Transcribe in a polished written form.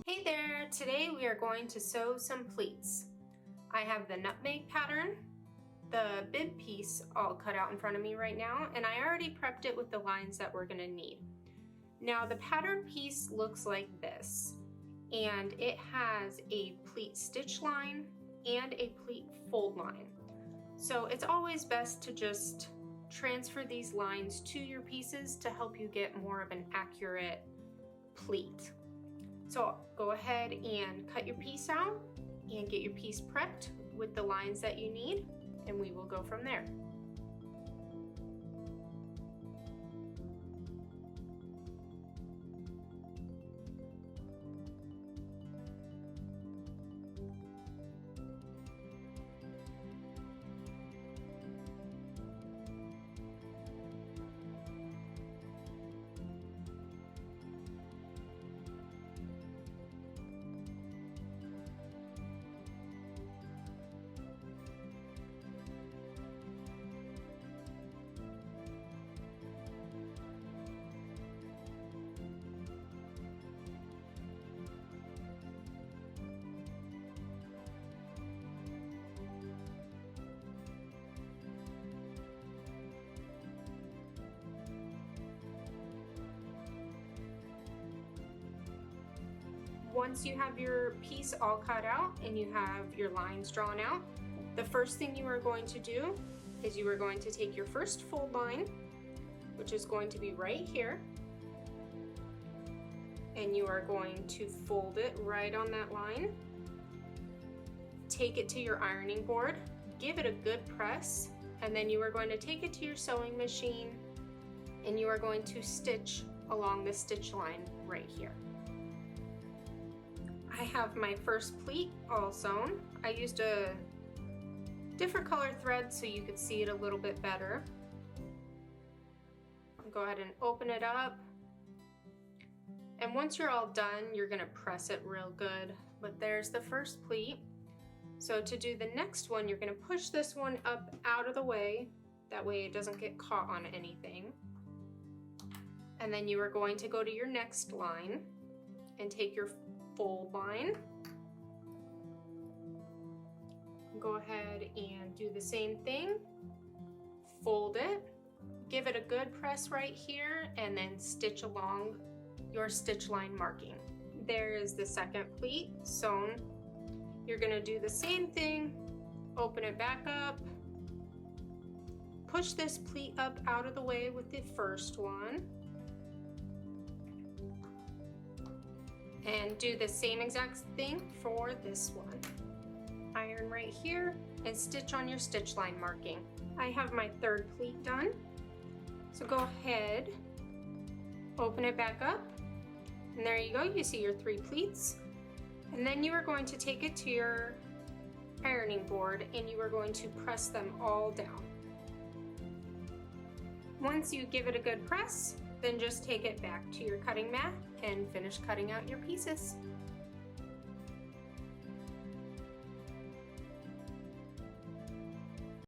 Hey there! Today we are going to sew some pleats. I have the nutmeg pattern, the bib piece all cut out in front of me right now, and I already prepped it with the lines that we're going to need. Now the pattern piece looks like this, and it has a pleat stitch line and a pleat fold line. So it's always best to just transfer these lines to your pieces to help you get more of an accurate pleat. So go ahead and cut your piece out and get your piece prepped with the lines that you need, and we will go from there. Once you have your piece all cut out and you have your lines drawn out, the first thing you are going to do is you are going to take your first fold line, which is going to be right here, and you are going to fold it right on that line. Take it to your ironing board, give it a good press, and then you are going to take it to your sewing machine and you are going to stitch along the stitch line right here. I have my first pleat all sewn. I used a different color thread so you could see it a little bit better. I'll go ahead and open it up. And once you're all done, you're gonna press it real good. But there's the first pleat. So to do the next one, you're gonna push this one up out of the way. That way it doesn't get caught on anything. And then you are going to go to your next line and take your fold line. Go ahead and do the same thing. Fold it, give it a good press right here, and then stitch along your stitch line marking. There is the second pleat sewn. You're gonna do the same thing, open it back up, push this pleat up out of the way with the first one, and do the same exact thing for this one. Iron right here and stitch on your stitch line marking. I have my third pleat done. So go ahead, open it back up, and there you go, you see your 3 pleats. And then you are going to take it to your ironing board and you are going to press them all down. Once you give it a good press, then just take it back to your cutting mat and finish cutting out your pieces.